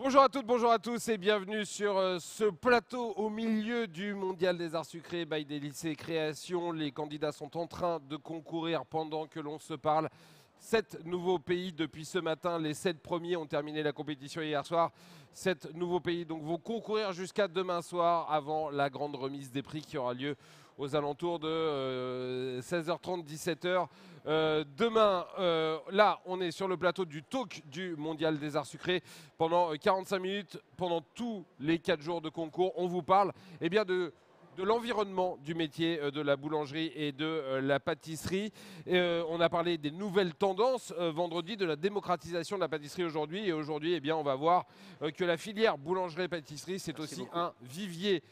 Bonjour à toutes, bonjour à tous et bienvenue sur ce plateau au milieu du Mondial des Arts Sucrés by des lycées Création. Les candidats sont en train de concourir pendant que l'on se parle. 7 nouveaux pays depuis ce matin. Les 7 premiers ont terminé la compétition hier soir. 7 nouveaux pays donc vont concourir jusqu'à demain soir avant la grande remise des prix qui aura lieu aux alentours de 16h30, 17h. Demain, là, on est sur le plateau du talk du Mondial des Arts Sucrés. Pendant 45 minutes, pendant tous les 4 jours de concours, on vous parle de l'environnement du métier de la boulangerie et de la pâtisserie. On a parlé des nouvelles tendances vendredi, de la démocratisation de la pâtisserie aujourd'hui. Et aujourd'hui, on va voir que la filière boulangerie-pâtisserie, c'est aussi un vivier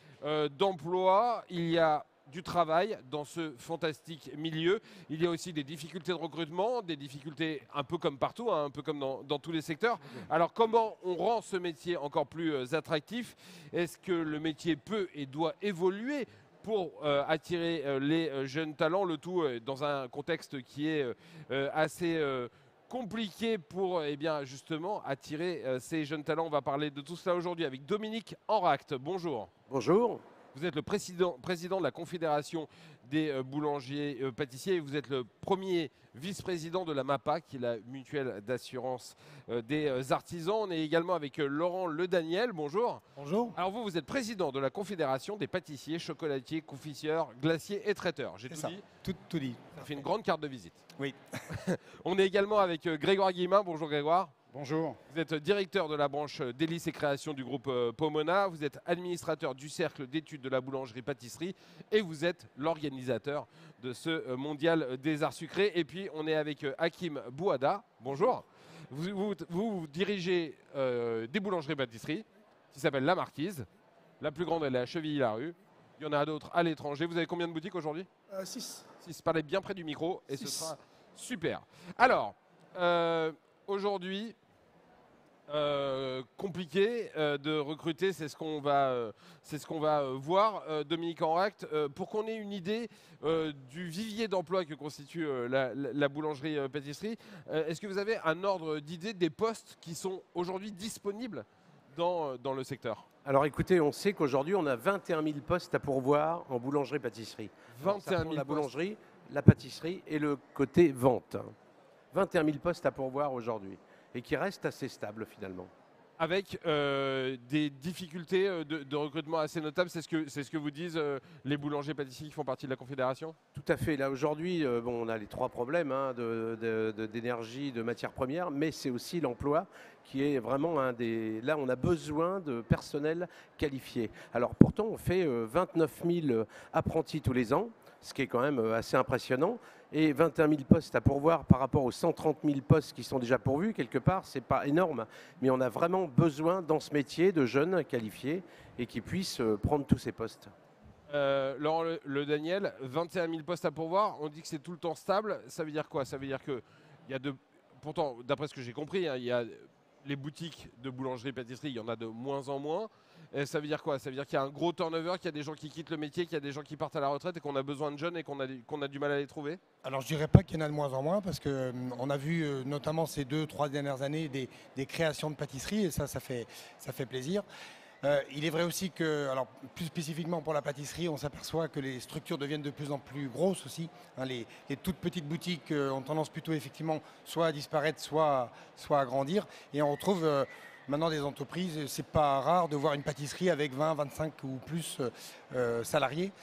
d'emploi. Il y a du travail dans ce fantastique milieu. Il y a aussi des difficultés de recrutement, des difficultés un peu comme partout, un peu comme dans tous les secteurs. Alors comment on rend ce métier encore plus attractif? Est-ce que le métier peut et doit évoluer pour attirer les jeunes talents, le tout dans un contexte qui est assez compliqué pour justement attirer ces jeunes talents? On va parler de tout cela aujourd'hui avec Dominique Enract. Bonjour. Bonjour. Vous êtes le président de la Confédération des boulangers pâtissiers et vous êtes le premier vice-président de la MAPA, qui est la mutuelle d'assurance des artisans. On est également avec Laurent Le Daniel. Bonjour. Bonjour. Alors vous êtes président de la Confédération des pâtissiers, chocolatiers, confiseurs, glaciers et traiteurs. J'ai tout ça. dit. Tout dit. Ça fait une grande carte de visite. Oui. On est également avec Grégoire Guillemin. Bonjour Grégoire. Bonjour. Vous êtes directeur de la branche délices et créations du groupe Pomona. Vous êtes administrateur du cercle d'études de la boulangerie-pâtisserie et vous êtes l'organisateur de ce mondial des arts sucrés. Et puis on est avec Hakim Bouada. Bonjour. Vous dirigez des boulangeries-pâtisseries qui s'appellent La Marquise. La plus grande, elle est à Chevilly-la-Rue. Il y en a d'autres à l'étranger. Vous avez combien de boutiques aujourd'hui? 6. 6. Parlez bien près du micro et ce Six. sera super. Alors, aujourd'hui, compliqué de recruter, c'est ce qu'on va voir. Dominique Enract, pour qu'on ait une idée du vivier d'emploi que constitue la boulangerie-pâtisserie, est-ce que vous avez un ordre d'idée des postes qui sont aujourd'hui disponibles dans le secteur? Alors écoutez, on sait qu'aujourd'hui, on a 21 000 postes à pourvoir en boulangerie-pâtisserie. 21 000 La postes. boulangerie, la pâtisserie et le côté vente. 21 000 postes à pourvoir aujourd'hui et qui restent assez stables finalement. Avec des difficultés de recrutement assez notables, c'est ce que vous disent les boulangers pâtissiers qui font partie de la Confédération? Tout à fait. Là aujourd'hui, on a les 3 problèmes d'énergie, de matières premières, mais c'est aussi l'emploi qui est vraiment un des... Là, on a besoin de personnel qualifié. Alors pourtant, on fait 29 000 apprentis tous les ans, ce qui est quand même assez impressionnant. Et 21 000 postes à pourvoir par rapport aux 130 000 postes qui sont déjà pourvus, quelque part, ce n'est pas énorme. Mais on a vraiment besoin dans ce métier de jeunes qualifiés et qui puissent prendre tous ces postes. Laurent Le Daniel, 21 000 postes à pourvoir, on dit que c'est tout le temps stable. Ça veut dire quoi? Ça veut dire que il y a pourtant, d'après ce que j'ai compris, il y a les boutiques de boulangerie-pâtisserie, il y en a de moins en moins. Et ça veut dire quoi? Ça veut dire qu'il y a un gros turnover, qu'il y a des gens qui quittent le métier, qu'il y a des gens qui partent à la retraite et qu'on a besoin de jeunes et qu'on a du mal à les trouver? Alors je dirais pas qu'il y en a de moins en moins parce qu'on a vu notamment ces 2-3 dernières années des créations de pâtisseries et ça fait plaisir. Il est vrai aussi que, alors plus spécifiquement pour la pâtisserie, on s'aperçoit que les structures deviennent de plus en plus grosses aussi. Les toutes petites boutiques ont tendance plutôt effectivement soit à disparaître, soit à grandir. Et on retrouve maintenant des entreprises, c'est pas rare de voir une pâtisserie avec 20, 25 ou plus salariés.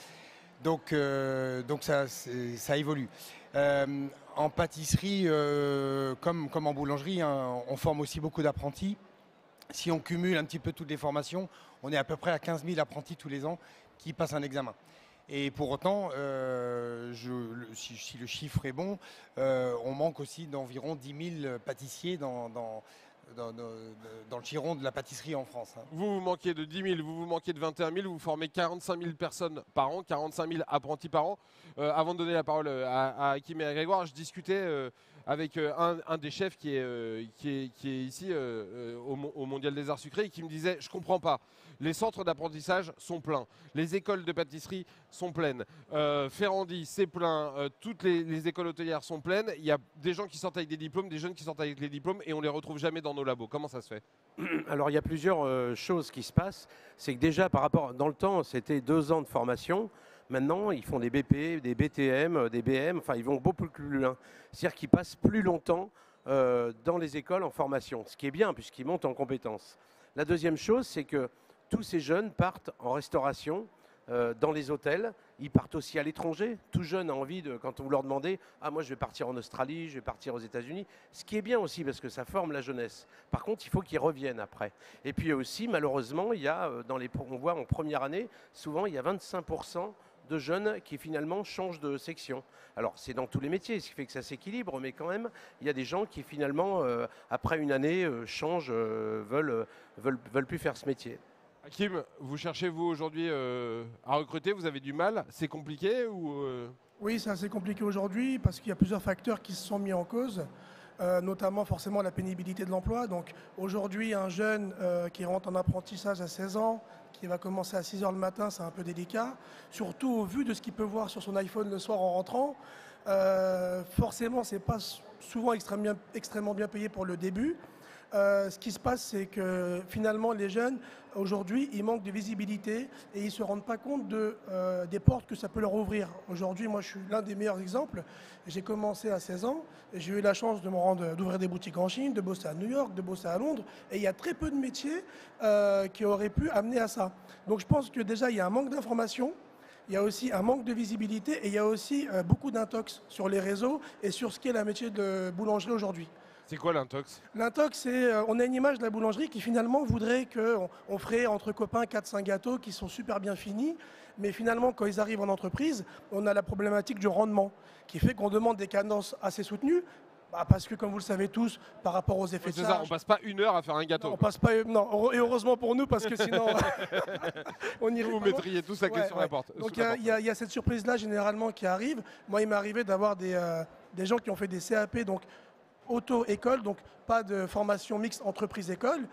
Donc ça évolue. En pâtisserie, comme en boulangerie, hein, on forme aussi beaucoup d'apprentis. Si on cumule un petit peu toutes les formations, on est à peu près à 15 000 apprentis tous les ans qui passent un examen. Et pour autant, si le chiffre est bon, on manque aussi d'environ 10 000 pâtissiers dans le giron de la pâtisserie en France. Vous manquez de 10 000, vous manquez de 21 000, vous formez 45 000 personnes par an, 45 000 apprentis par an. Avant de donner la parole à Hakim et à Grégoire, je discutais avec un des chefs qui est ici au Mondial des Arts Sucrés et qui me disait « Je ne comprends pas, les centres d'apprentissage sont pleins, les écoles de pâtisserie sont pleines. Ferrandi, c'est plein. Toutes les écoles hôtelières sont pleines. Il y a des gens qui sortent avec des diplômes, des jeunes qui sortent avec les diplômes et on les retrouve jamais dans nos labos. Comment ça se fait? Alors il y a plusieurs choses qui se passent. C'est que déjà par rapport, dans le temps, c'était 2 ans de formation. Maintenant, ils font des BP, des BTM, des BM, enfin ils vont beaucoup plus loin. C'est-à-dire qu'ils passent plus longtemps dans les écoles en formation, ce qui est bien puisqu'ils montent en compétences. La deuxième chose, c'est que tous ces jeunes partent en restauration, dans les hôtels. Ils partent aussi à l'étranger. Tout jeune a envie de, quand vous leur demandez, ah moi je vais partir en Australie, je vais partir aux États-Unis. Ce qui est bien aussi parce que ça forme la jeunesse. Par contre, il faut qu'ils reviennent après. Et puis aussi, malheureusement, il y a on voit en première année, souvent il y a 25% de jeunes qui finalement changent de section. Alors c'est dans tous les métiers, ce qui fait que ça s'équilibre, mais quand même, il y a des gens qui finalement, après une année, changent, veulent plus faire ce métier. Hakim, vous cherchez vous aujourd'hui à recruter, vous avez du mal, c'est compliqué ou Oui, c'est assez compliqué aujourd'hui parce qu'il y a plusieurs facteurs qui se sont mis en cause, notamment forcément la pénibilité de l'emploi. Donc aujourd'hui, un jeune qui rentre en apprentissage à 16 ans, qui va commencer à 6 heures le matin, c'est un peu délicat, surtout au vu de ce qu'il peut voir sur son iPhone le soir en rentrant. Forcément, ce n'est pas souvent extrêmement bien payé pour le début. Ce qui se passe, c'est que finalement, les jeunes, aujourd'hui, ils manquent de visibilité et ils ne se rendent pas compte des portes que ça peut leur ouvrir. Aujourd'hui, moi, je suis l'un des meilleurs exemples. J'ai commencé à 16 ans et j'ai eu la chance d'ouvrir des boutiques en Chine, de bosser à New York, de bosser à Londres. Et il y a très peu de métiers qui auraient pu amener à ça. Donc, je pense que déjà, il y a un manque d'information. Il y a aussi un manque de visibilité et il y a aussi beaucoup d'intox sur les réseaux et sur ce qu'est le métier de boulangerie aujourd'hui. c'est quoi l'intox? L'intox, c'est, on a une image de la boulangerie qui finalement voudrait qu'on ferait entre copains 4-5 gâteaux qui sont super bien finis. Mais finalement, quand ils arrivent en entreprise, on a la problématique du rendement qui fait qu'on demande des cadences assez soutenues. Parce que, comme vous le savez tous, par rapport aux effets de C'est ça, charge... on passe pas 1 heure à faire un gâteau. Non, on passe pas, non, et heureusement pour nous, parce que sinon, on irait Vous pas loin. mettriez tous la clé sur la porte. Donc sous la porte. il y a cette surprise-là généralement qui arrive. Moi, il m'est arrivé d'avoir des gens qui ont fait des CAP, donc auto-école, donc pas de formation mixte entreprise-école,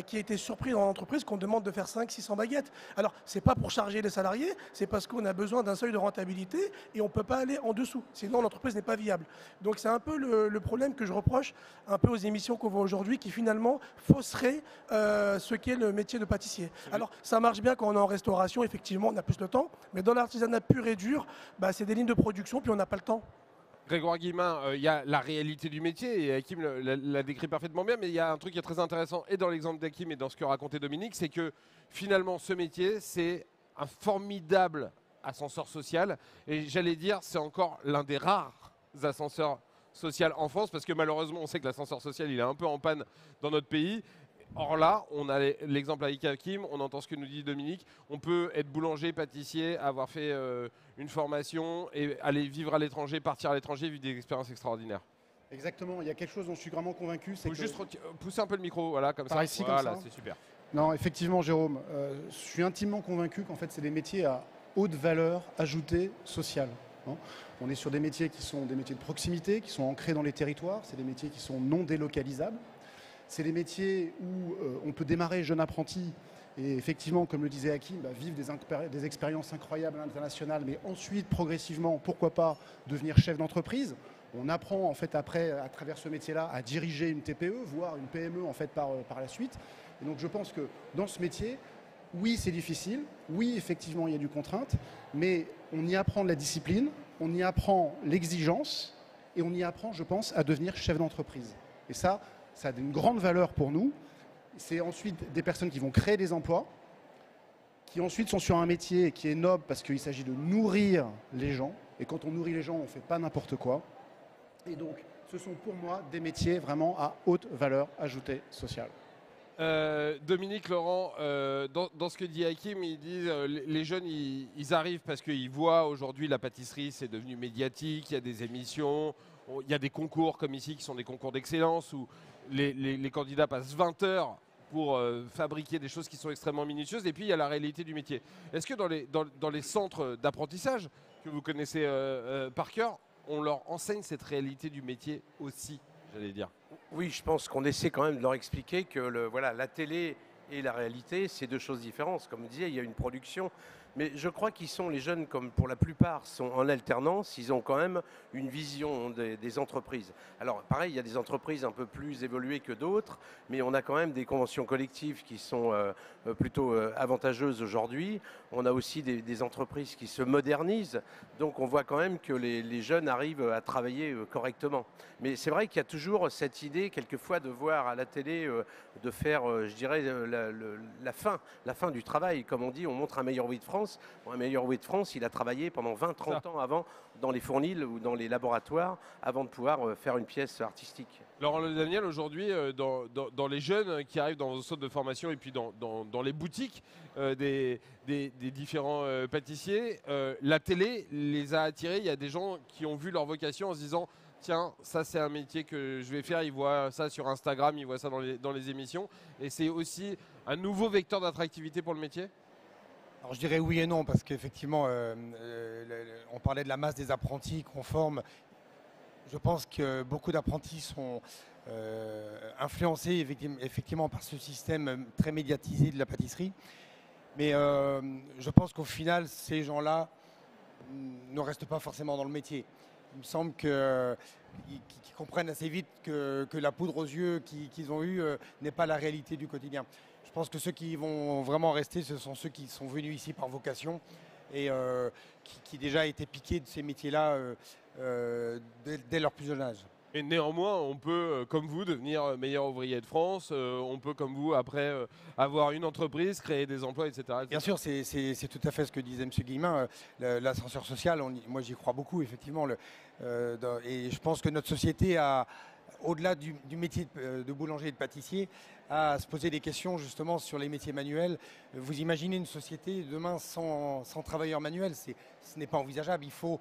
qui a été surpris dans l'entreprise qu'on demande de faire 500-600 baguettes. Alors, c'est pas pour charger les salariés, c'est parce qu'on a besoin d'un seuil de rentabilité et on ne peut pas aller en dessous, sinon l'entreprise n'est pas viable. Donc c'est un peu le problème que je reproche un peu aux émissions qu'on voit aujourd'hui qui finalement fausseraient ce qu'est le métier de pâtissier. Alors ça marche bien quand on est en restauration, effectivement on a plus de temps, mais dans l'artisanat pur et dur, c'est des lignes de production puis on n'a pas le temps. Grégoire Guillemin, il y a la réalité du métier et Hakim l'a décrit parfaitement bien, mais il y a un truc qui est très intéressant et dans l'exemple d'Hakim et dans ce que racontait Dominique, c'est que finalement ce métier, c'est un formidable ascenseur social et j'allais dire c'est encore l'un des rares ascenseurs sociaux en France parce que malheureusement on sait que l'ascenseur social il est un peu en panne dans notre pays. Or là, on a l'exemple avec Hakim, on entend ce que nous dit Dominique, on peut être boulanger, pâtissier, avoir fait une formation et aller vivre à l'étranger, partir à l'étranger, vivre des expériences extraordinaires. Exactement, il y a quelque chose dont je suis vraiment convaincu. Il faut juste pousser un peu le micro, voilà, comme Par ça. ici, voilà, comme ça. c'est super. Non, effectivement, Jérôme, je suis intimement convaincu qu'en fait, c'est des métiers à haute valeur ajoutée sociale. On est sur des métiers qui sont des métiers de proximité, qui sont ancrés dans les territoires, c'est des métiers qui sont non délocalisables. C'est des métiers où on peut démarrer jeune apprenti et effectivement, comme le disait Hakim, vivre des expériences incroyables à l'international, mais ensuite, progressivement, pourquoi pas devenir chef d'entreprise. On apprend en fait après, à travers ce métier-là, à diriger une TPE, voire une PME en fait par la suite. Et donc je pense que dans ce métier, oui, c'est difficile, oui, effectivement, il y a du contrainte, mais on y apprend de la discipline, on y apprend l'exigence et on y apprend, je pense, à devenir chef d'entreprise. Et ça a une grande valeur pour nous. C'est ensuite des personnes qui vont créer des emplois, qui ensuite sont sur un métier qui est noble parce qu'il s'agit de nourrir les gens. Et quand on nourrit les gens, on ne fait pas n'importe quoi. Et donc, ce sont pour moi des métiers vraiment à haute valeur ajoutée sociale. Dominique, Laurent, dans ce que dit Hakim, ils disent les jeunes, ils arrivent parce qu'ils voient aujourd'hui la pâtisserie, c'est devenu médiatique, il y a des émissions, il y a des concours comme ici qui sont des concours d'excellence où les candidats passent 20 heures pour fabriquer des choses qui sont extrêmement minutieuses. Et puis, il y a la réalité du métier. Est-ce que dans les centres d'apprentissage que vous connaissez par cœur, on leur enseigne cette réalité du métier aussi, j'allais dire? Oui, je pense qu'on essaie quand même de leur expliquer que la télé et la réalité, c'est deux choses différentes. Comme vous disiez, il y a une production. Mais je crois qu'ils sont, les jeunes, comme pour la plupart, sont en alternance, ils ont quand même une vision des entreprises. Alors pareil, il y a des entreprises un peu plus évoluées que d'autres, mais on a quand même des conventions collectives qui sont plutôt avantageuses aujourd'hui. On a aussi des entreprises qui se modernisent, donc on voit quand même que les jeunes arrivent à travailler correctement. Mais c'est vrai qu'il y a toujours cette idée, quelquefois, de voir à la télé, de faire, je dirais, la fin du travail. Comme on dit, on montre un meilleur ouvrier de France. Bon, un meilleur ouvrier de France, il a travaillé pendant 20-30 ans avant dans les fournils ou dans les laboratoires avant de pouvoir faire une pièce artistique. Laurent Le Daniel, aujourd'hui, dans les jeunes qui arrivent dans vos centres de formation et puis dans les boutiques des différents pâtissiers, la télé les a attirés. Il y a des gens qui ont vu leur vocation en se disant tiens, ça c'est un métier que je vais faire. Ils voient ça sur Instagram, ils voient ça dans les émissions. Et c'est aussi un nouveau vecteur d'attractivité pour le métier. Alors je dirais oui et non, parce qu'effectivement, on parlait de la masse des apprentis qu'on forme. Je pense que beaucoup d'apprentis sont influencés effectivement par ce système très médiatisé de la pâtisserie. Mais je pense qu'au final, ces gens-là ne restent pas forcément dans le métier. Il me semble qu'ils comprennent assez vite que la poudre aux yeux qu'ils ont eue n'est pas la réalité du quotidien. Je pense que ceux qui vont vraiment rester, ce sont ceux qui sont venus ici par vocation et qui déjà étaient piqués de ces métiers-là dès leur plus jeune âge. Et néanmoins, on peut, comme vous, devenir meilleur ouvrier de France. On peut, comme vous, après avoir une entreprise, créer des emplois, etc. Bien sûr, c'est tout à fait ce que disait M. Guillemin. L'ascenseur social, moi j'y crois beaucoup, effectivement. Et je pense que notre société a, au-delà du métier de boulanger et de pâtissier, à se poser des questions justement sur les métiers manuels. Vous imaginez une société demain sans travailleurs manuels, ce n'est pas envisageable. Il faut...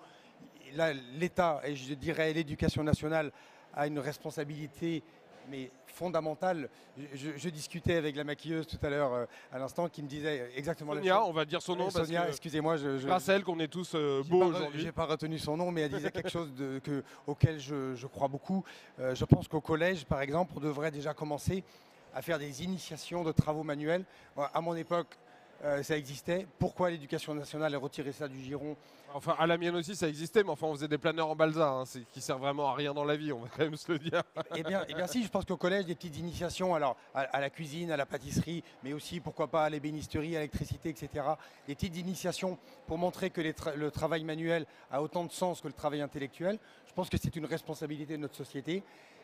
Là, l'État, et je dirais l'éducation nationale, a une responsabilité mais fondamentale. Je discutais avec la maquilleuse tout à l'heure, à l'instant, qui me disait exactement Sonia, la chose. on va dire son nom Sonia, parce que excusez-moi. grâce à elle qu'on est tous beaux aujourd'hui. Je n'ai pas retenu son nom, mais elle disait quelque chose auquel je crois beaucoup. Je pense qu'au collège, par exemple, on devrait déjà commencer à faire des initiations de travaux manuels. À mon époque, ça existait. Pourquoi l'éducation nationale a retiré ça du giron? Enfin, à la mienne aussi, ça existait, mais enfin, on faisait des planeurs en balsa, hein, qui sert vraiment à rien dans la vie, on va quand même se le dire. Eh bien si, je pense qu'au collège, des petites initiations, alors à la cuisine, à la pâtisserie, mais aussi, pourquoi pas, à l'ébénisterie, à l'électricité, etc. Des petites initiations pour montrer que le travail manuel a autant de sens que le travail intellectuel. Je pense que c'est une responsabilité de notre société.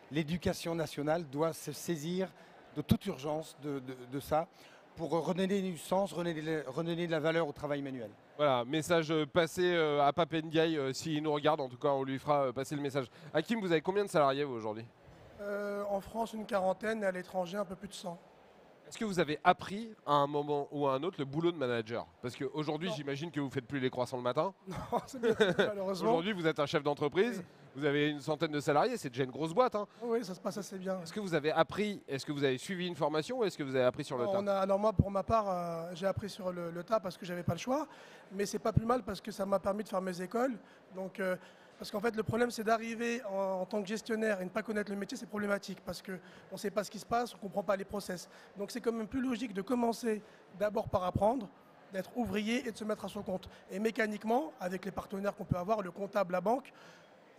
L'éducation nationale doit se saisir de toute urgence de ça, pour redonner du sens, redonner de la valeur au travail manuel. Voilà, message passé à Pape Ndiaye, s'il nous regarde, en tout cas on lui fera passer le message. Hakim, vous avez combien de salariés vous aujourd'hui? En France, une quarantaine, et à l'étranger, un peu plus de 100. Est-ce que vous avez appris à un moment ou à un autre le boulot de manager? Parce qu'aujourd'hui, j'imagine que vous ne faites plus les croissants le matin. Non, c'est bien, malheureusement. Aujourd'hui, vous êtes un chef d'entreprise, Oui. vous avez une centaine de salariés, c'est déjà une grosse boîte. Hein. Oui, ça se passe assez bien. Est-ce que vous avez appris, est-ce que vous avez suivi une formation ou est-ce que vous avez appris sur le tas? Alors moi, pour ma part, j'ai appris sur le tas parce que j'avais pas le choix. Mais c'est pas plus mal parce que ça m'a permis de faire mes écoles. Donc, parce qu'en fait, le problème, c'est d'arriver en tant que gestionnaire et ne pas connaître le métier, c'est problématique parce qu'on ne sait pas ce qui se passe, on ne comprend pas les process. Donc, c'est quand même plus logique de commencer d'abord par apprendre, d'être ouvrier et de se mettre à son compte. Et mécaniquement, avec les partenaires qu'on peut avoir, le comptable, la banque,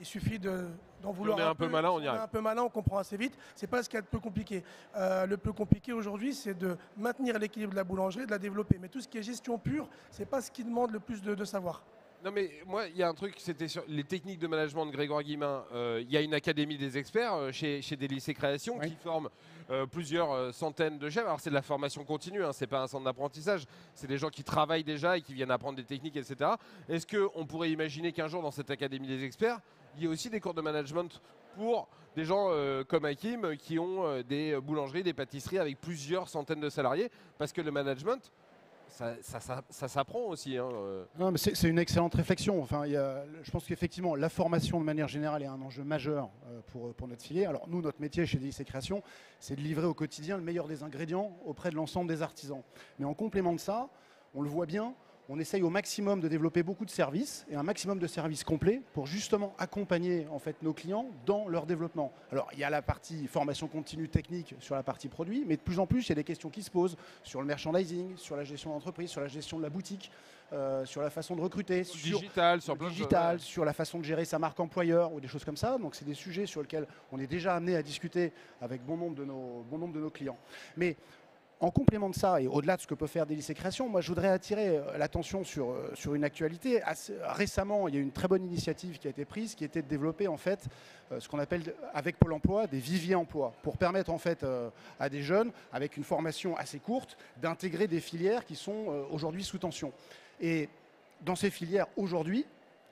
il suffit d'en vouloir un peu malin, on y est arrive. un peu malin, on comprend assez vite. C'est pas ce qui est le plus compliqué. Le plus compliqué aujourd'hui, c'est de maintenir l'équilibre de la boulangerie et de la développer. Mais tout ce qui est gestion pure, c'est pas ce qui demande le plus de savoir. Non mais moi, il y a un truc, c'était sur les techniques de management de Grégoire Guillemin. Il y a une académie des experts chez des lycées création qui forment plusieurs centaines de chefs. Alors c'est de la formation continue, hein, c'est pas un centre d'apprentissage. C'est des gens qui travaillent déjà et qui viennent apprendre des techniques, etc. Est-ce qu'on pourrait imaginer qu'un jour dans cette académie des experts, il y ait aussi des cours de management pour des gens comme Hakim qui ont des boulangeries, des pâtisseries avec plusieurs centaines de salariés? Parce que le management, ça s'apprend aussi. Hein. Non, mais c'est une excellente réflexion. Enfin, je pense qu'effectivement, la formation de manière générale est un enjeu majeur pour notre filière. Alors nous, notre métier chez DIC Création, c'est de livrer au quotidien le meilleur des ingrédients auprès de l'ensemble des artisans. Mais en complément de ça, on le voit bien, on essaye au maximum de développer beaucoup de services et un maximum de services complets pour justement accompagner en fait nos clients dans leur développement. Alors il y a la partie formation continue technique sur la partie produit, mais de plus en plus il y a des questions qui se posent sur le merchandising, sur la gestion d'entreprise, sur la gestion de la boutique, sur la façon de recruter, sur le digital, sur la façon de gérer sa marque employeur ou des choses comme ça. Donc c'est des sujets sur lesquels on est déjà amené à discuter avec bon nombre de nos clients. Mais en complément de ça, et au-delà de ce que peut faire Délices et Créations, moi je voudrais attirer l'attention sur une actualité. Récemment, il y a eu une très bonne initiative qui a été prise, qui était de développer en fait ce qu'on appelle avec Pôle emploi des viviers emploi, pour permettre en fait à des jeunes, avec une formation assez courte, d'intégrer des filières qui sont aujourd'hui sous tension. Et dans ces filières aujourd'hui,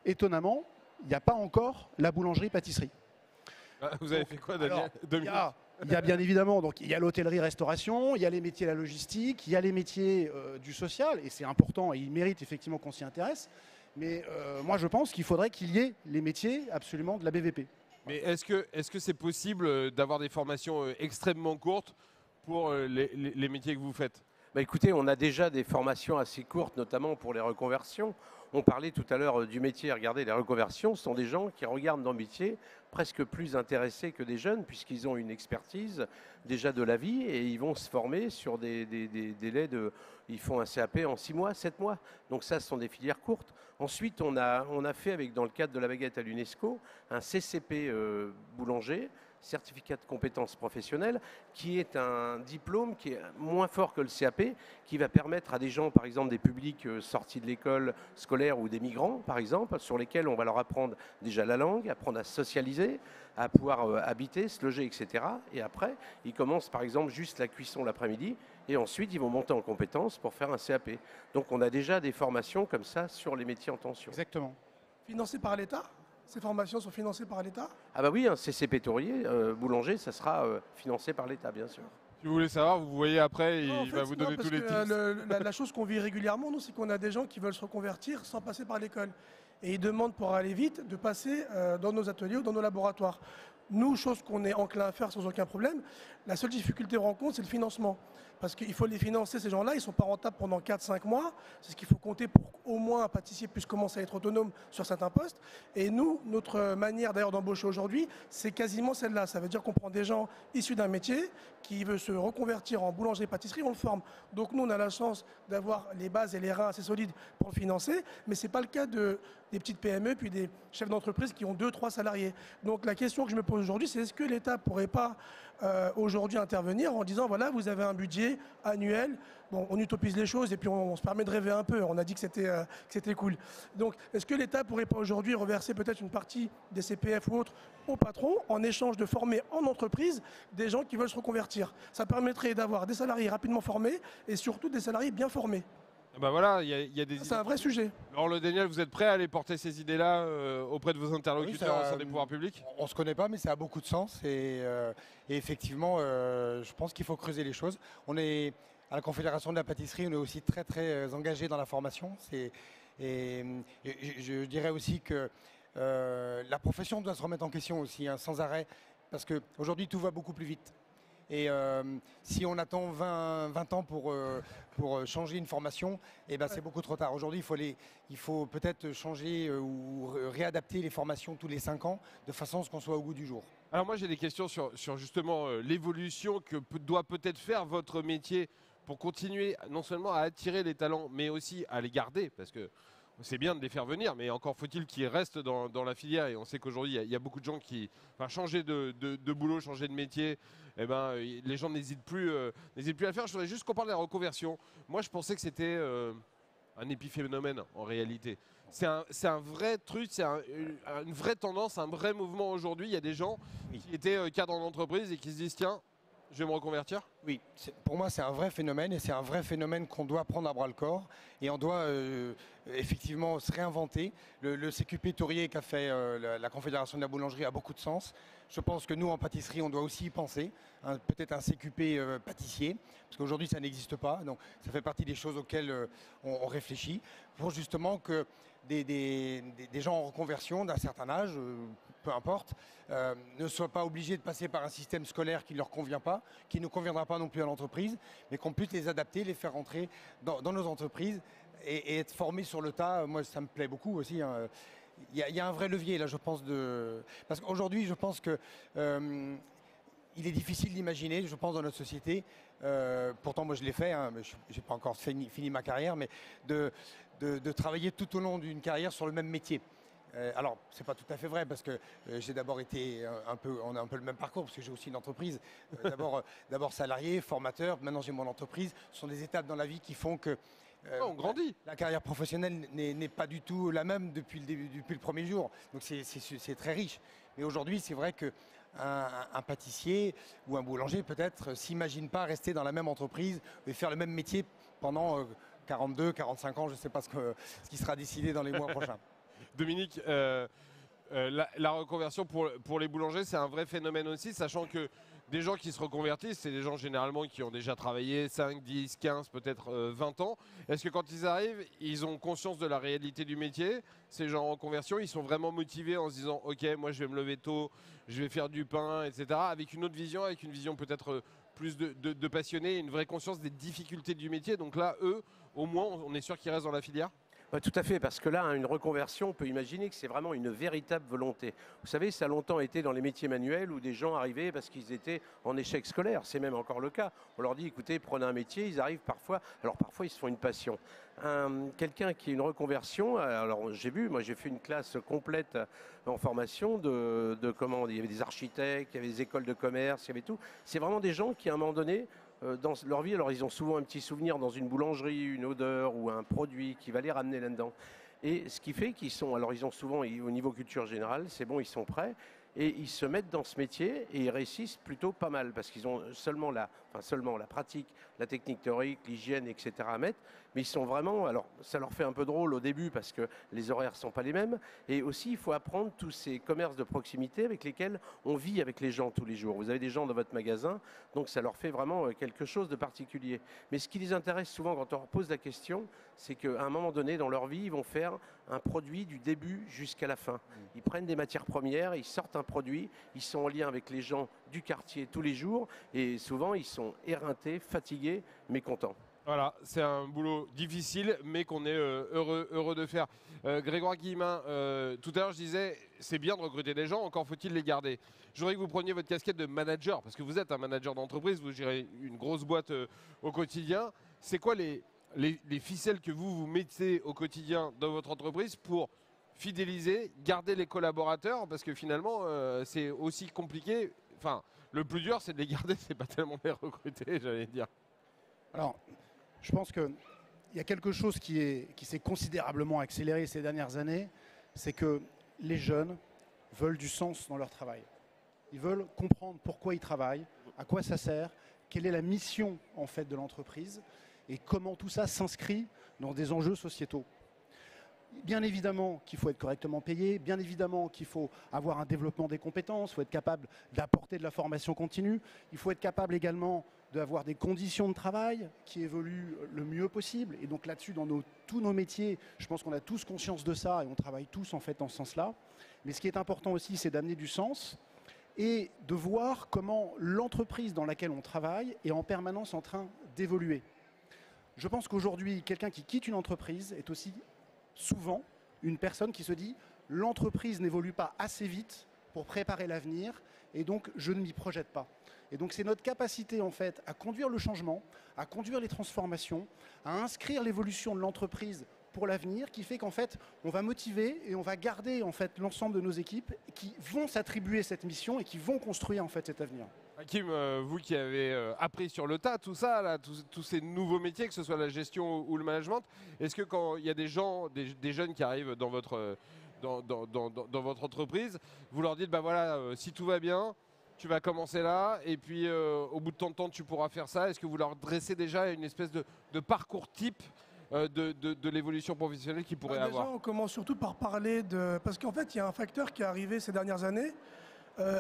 étonnamment, il n'y a pas encore la boulangerie-pâtisserie. Vous avez fait quoi, Daniel? Il y a bien évidemment, donc il y a l'hôtellerie-restauration, il y a les métiers de la logistique, il y a les métiers du social, et c'est important et ils méritent effectivement qu'on s'y intéresse. Mais moi je pense qu'il faudrait qu'il y ait les métiers absolument de la BVP. Mais est-ce que c'est possible d'avoir des formations extrêmement courtes pour les métiers que vous faites? Bah écoutez, on a déjà des formations assez courtes, notamment pour les reconversions. On parlait tout à l'heure du métier. Regardez, les reconversions, ce sont des gens qui regardent dans le métier presque plus intéressés que des jeunes, puisqu'ils ont une expertise déjà de la vie et ils vont se former sur des délais de... Ils font un CAP en 6 mois, 7 mois. Donc ça, ce sont des filières courtes. Ensuite, on a fait, dans le cadre de la baguette à l'UNESCO, un CCP boulanger, certificat de compétences professionnelles, qui est un diplôme qui est moins fort que le CAP, qui va permettre à des gens, par exemple des publics sortis de l'école scolaire ou des migrants, par exemple, sur lesquels on va leur apprendre déjà la langue, apprendre à socialiser, à pouvoir habiter, se loger, etc. Et après, ils commencent par exemple juste la cuisson l'après-midi, et ensuite ils vont monter en compétences pour faire un CAP. Donc on a déjà des formations comme ça sur les métiers en tension. Exactement. Financé par l'État? Ces formations sont financées par l'État? Ah bah oui, un CCP tourier, boulanger, ça sera financé par l'État, bien sûr. Si vous voulez savoir, vous voyez après, Non, en il fait, va vous donner parce tous les que, tips. la chose qu'on vit régulièrement, nous, c'est qu'on a des gens qui veulent se reconvertir sans passer par l'école. Et ils demandent pour aller vite de passer dans nos ateliers ou dans nos laboratoires. Nous, chose qu'on est enclin à faire sans aucun problème, la seule difficulté qu'on rencontre, c'est le financement. Parce qu'il faut les financer, ces gens-là, ils ne sont pas rentables pendant 4-5 mois. C'est ce qu'il faut compter pour au moins un pâtissier puisse commencer à être autonome sur certains postes. Et nous, notre manière d'ailleurs d'embaucher aujourd'hui, c'est quasiment celle-là. Ça veut dire qu'on prend des gens issus d'un métier qui veut se reconvertir en boulangerie-pâtisserie, on le forme. Donc nous, on a la chance d'avoir les bases et les reins assez solides pour le financer, mais ce n'est pas le cas des petites PME puis des chefs d'entreprise qui ont 2-3 salariés. Donc la question que je me pose aujourd'hui, c'est est-ce que l'État ne pourrait pas aujourd'hui intervenir en disant voilà, vous avez un budget annuel, bon, on utopise les choses et puis on se permet de rêver un peu, on a dit que c'était cool. Donc est-ce que l'État ne pourrait pas aujourd'hui reverser peut-être une partie des CPF ou autres aux patrons en échange de former en entreprise des gens qui veulent se reconvertir? Ça permettrait d'avoir des salariés rapidement formés et surtout des salariés bien formés. Bah voilà, il y a des idées. C'est un vrai sujet. Alors le Daniel, vous êtes prêt à aller porter ces idées-là auprès de vos interlocuteurs Oui, ça, au sein des pouvoirs publics? On ne se connaît pas, mais ça a beaucoup de sens. Et effectivement, je pense qu'il faut creuser les choses. On est à la Confédération de la pâtisserie, on est aussi très très engagé dans la formation. Et je dirais aussi que la profession doit se remettre en question aussi, hein, sans arrêt, parce qu'aujourd'hui tout va beaucoup plus vite. Et si on attend 20 ans pour changer une formation, eh ben, c'est beaucoup trop tard. Aujourd'hui, il faut peut-être changer ou réadapter les formations tous les 5 ans, de façon à ce qu'on soit au goût du jour. Alors moi j'ai des questions sur justement l'évolution que doit peut-être faire votre métier pour continuer non seulement à attirer les talents, mais aussi à les garder, parce que c'est bien de les faire venir, mais encore faut-il qu'ils restent dans la filière. Et on sait qu'aujourd'hui, il y a beaucoup de gens qui, changer de boulot, changer de métier, eh ben, les gens n'hésitent plus à le faire. Je voudrais juste qu'on parle de la reconversion. Moi, je pensais que c'était un épiphénomène en réalité. C'est un vrai truc, c'est une vraie tendance, un vrai mouvement aujourd'hui. Il y a des gens qui étaient cadres en entreprise et qui se disent tiens, je vais me reconvertir. Oui, pour moi c'est un vrai phénomène et c'est un vrai phénomène qu'on doit prendre à bras le corps et on doit effectivement se réinventer. Le CQP Tourier qu'a fait la Confédération de la boulangerie a beaucoup de sens. Je pense que nous en pâtisserie on doit aussi y penser, peut-être un CQP pâtissier, parce qu'aujourd'hui ça n'existe pas, donc ça fait partie des choses auxquelles on réfléchit, pour justement que des gens en reconversion d'un certain âge, peu importe, ne soient pas obligés de passer par un système scolaire qui ne leur convient pas, qui ne conviendra pas non plus à l'entreprise, mais qu'on puisse les adapter, les faire rentrer dans nos entreprises et être formé sur le tas, moi ça me plaît beaucoup aussi, hein. Il y a un vrai levier là, je pense, parce qu'aujourd'hui, je pense que il est difficile d'imaginer, je pense, dans notre société, pourtant moi je l'ai fait, hein, mais je n'ai pas encore fini ma carrière, mais de travailler tout au long d'une carrière sur le même métier. Alors, c'est pas tout à fait vrai parce que j'ai d'abord été on a un peu le même parcours parce que j'ai aussi une entreprise. D'abord salarié, formateur, maintenant j'ai mon entreprise. Ce sont des étapes dans la vie qui font que on grandit. La carrière professionnelle n'est pas du tout la même depuis le premier jour. Donc c'est très riche. Mais aujourd'hui, c'est vrai que un pâtissier ou un boulanger peut-être s'imagine pas rester dans la même entreprise et faire le même métier pendant 42, 45 ans. Je ne sais pas ce qui sera décidé dans les mois prochains. Dominique, la reconversion pour les boulangers, c'est un vrai phénomène aussi, sachant que des gens qui se reconvertissent, c'est des gens généralement qui ont déjà travaillé 5, 10, 15, peut-être 20 ans. Est-ce que quand ils arrivent, ils ont conscience de la réalité du métier? Ces gens en reconversion, ils sont vraiment motivés en se disant « Ok, moi je vais me lever tôt, je vais faire du pain, etc. » avec une autre vision, avec une vision peut-être plus de passionnés, une vraie conscience des difficultés du métier. Donc là, eux, au moins, on est sûr qu'ils restent dans la filière? Ouais, tout à fait, parce que là, une reconversion, on peut imaginer que c'est vraiment une véritable volonté. Vous savez, ça a longtemps été dans les métiers manuels où des gens arrivaient parce qu'ils étaient en échec scolaire. C'est même encore le cas. On leur dit, écoutez, prenez un métier, ils arrivent parfois. Alors parfois, ils se font une passion. Quelqu'un qui a une reconversion, alors j'ai vu, moi j'ai fait une classe complète en formation de comment, il y avait des architectes, il y avait des écoles de commerce, il y avait tout. C'est vraiment des gens qui, à un moment donné, dans leur vie, alors ils ont souvent un petit souvenir dans une boulangerie, une odeur ou un produit qui va les ramener là-dedans. Et ce qui fait qu'ils sont, alors ils ont souvent, au niveau culture générale, c'est bon, ils sont prêts, et ils se mettent dans ce métier et ils réussissent plutôt pas mal parce qu'ils ont seulement la pratique, la technique théorique, l'hygiène, etc. à mettre, mais ils sont vraiment, alors ça leur fait un peu drôle au début parce que les horaires ne sont pas les mêmes, et aussi il faut apprendre tous ces commerces de proximité avec lesquels on vit avec les gens tous les jours. Vous avez des gens dans votre magasin, donc ça leur fait vraiment quelque chose de particulier. Mais ce qui les intéresse souvent quand on leur pose la question, c'est qu'à un moment donné dans leur vie, ils vont faire un produit du début jusqu'à la fin. Ils prennent des matières premières, ils sortent un produit, ils sont en lien avec les gens du quartier tous les jours, et souvent ils sont éreintés, fatigués, mais contents. Voilà, c'est un boulot difficile, mais qu'on est heureux de faire. Grégoire Guillemin, tout à l'heure je disais, c'est bien de recruter des gens, encore faut-il les garder. Je voudrais que vous preniez votre casquette de manager, parce que vous êtes un manager d'entreprise, vous gérez une grosse boîte au quotidien. C'est quoi les ficelles que vous mettez au quotidien dans votre entreprise pour fidéliser, garder les collaborateurs? Parce que finalement, c'est aussi compliqué. Enfin, le plus dur, c'est de les garder, c'est pas tellement les recruter, j'allais dire. Alors, je pense qu'il y a quelque chose qui s'est considérablement accéléré ces dernières années, c'est que les jeunes veulent du sens dans leur travail. Ils veulent comprendre pourquoi ils travaillent, à quoi ça sert, quelle est la mission en fait de l'entreprise et comment tout ça s'inscrit dans des enjeux sociétaux. Bien évidemment qu'il faut être correctement payé, bien évidemment qu'il faut avoir un développement des compétences, il faut être capable d'apporter de la formation continue, il faut être capable également d'avoir des conditions de travail qui évoluent le mieux possible. Et donc là-dessus, dans tous nos métiers, je pense qu'on a tous conscience de ça et on travaille tous en fait dans ce sens-là. Mais ce qui est important aussi, c'est d'amener du sens et de voir comment l'entreprise dans laquelle on travaille est en permanence en train d'évoluer. Je pense qu'aujourd'hui, quelqu'un qui quitte une entreprise est aussi souvent une personne qui se dit « l'entreprise n'évolue pas assez vite pour préparer l'avenir et donc je ne m'y projette pas ». Et donc c'est notre capacité en fait à conduire le changement, à conduire les transformations, à inscrire l'évolution de l'entreprise pour l'avenir qui fait qu'en fait on va motiver et on va garder en fait l'ensemble de nos équipes qui vont s'attribuer cette mission et qui vont construire en fait cet avenir. Hakim, vous qui avez appris sur le tas tout ça, là, tous ces nouveaux métiers, que ce soit la gestion ou le management, est-ce que quand il y a des gens, des jeunes qui arrivent dans votre, dans votre entreprise, vous leur dites, bah voilà, si tout va bien, tu vas commencer là, et puis au bout de tant de temps, tu pourras faire ça. Est-ce que vous leur dressez déjà une espèce de parcours type de l'évolution professionnelle qu'ils pourraient avoir? Déjà, on commence surtout par parler de... Parce qu'en fait, il y a un facteur qui est arrivé ces dernières années.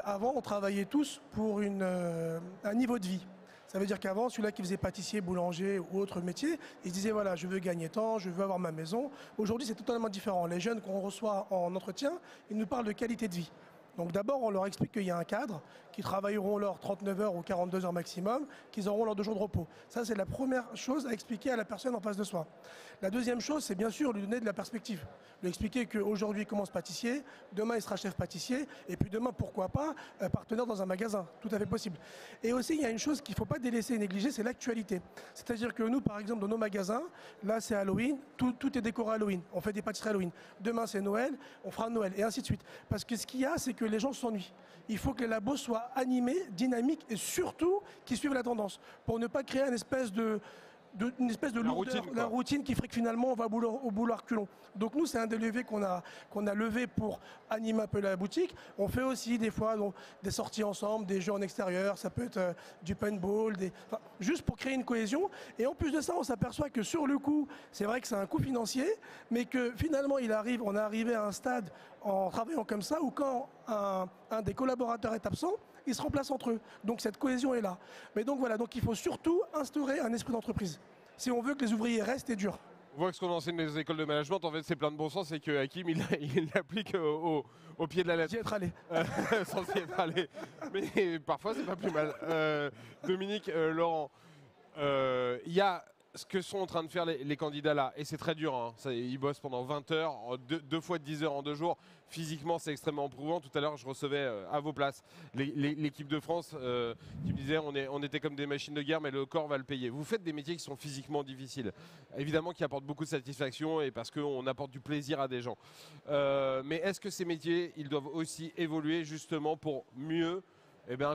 Avant, on travaillait tous pour un niveau de vie. Ça veut dire qu'avant, celui-là qui faisait pâtissier, boulanger ou autre métier, il se disait, voilà, je veux gagner tant, je veux avoir ma maison. Aujourd'hui, c'est totalement différent. Les jeunes qu'on reçoit en entretien, ils nous parlent de qualité de vie. Donc d'abord, on leur explique qu'il y a un cadre, qu'ils travailleront leurs 39 heures ou 42 heures maximum, qu'ils auront leurs 2 jours de repos. Ça, c'est la première chose à expliquer à la personne en face de soi. La deuxième chose, c'est bien sûr lui donner de la perspective. Lui expliquer qu'aujourd'hui, il commence pâtissier, demain, il sera chef pâtissier, et puis demain, pourquoi pas, partenaire dans un magasin. Tout à fait possible. Et aussi, il y a une chose qu'il ne faut pas délaisser et négliger, c'est l'actualité. C'est-à-dire que nous, par exemple, dans nos magasins, là, c'est Halloween, tout est décoré Halloween. On fait des pâtisseries Halloween. Demain, c'est Noël, on fera Noël, et ainsi de suite. Parce que ce qu'il y a, c'est que les gens s'ennuient. Il faut que les labos soient animés, dynamiques, et surtout qu'ils suivent la tendance, pour ne pas créer une espèce de lourdeur, la routine qui ferait que finalement on va au boulot reculons. Donc nous, c'est un des leviers qu'on a levé pour animer un peu la boutique. On fait aussi des fois des sorties ensemble, des jeux en extérieur, ça peut être du paintball, juste pour créer une cohésion. Et en plus de ça, on s'aperçoit que sur le coup, c'est vrai que c'est un coût financier, mais que finalement on est arrivé à un stade en travaillant comme ça où quand un des collaborateurs est absent, ils se remplacent entre eux. Donc cette cohésion est là. Mais donc voilà, donc il faut surtout instaurer un esprit d'entreprise. Si on veut que les ouvriers restent et durent. On voit que ce qu'on enseigne dans les écoles de management, en fait, c'est plein de bon sens et que Hakim, il l'applique au pied de la lettre. Sans y être allé. Sans y être allé. Mais parfois, c'est pas plus mal. Dominique, Laurent, il y a ce que sont en train de faire les candidats là, et c'est très dur, hein. Ils bossent pendant 20 heures, deux fois 10 heures en 2 jours. Physiquement, c'est extrêmement éprouvant. Tout à l'heure, je recevais à vos places l'équipe de France qui me disait on était comme des machines de guerre, mais le corps va le payer. Vous faites des métiers qui sont physiquement difficiles, évidemment qui apportent beaucoup de satisfaction et parce qu'on apporte du plaisir à des gens. Mais est-ce que ces métiers, ils doivent aussi évoluer justement pour mieux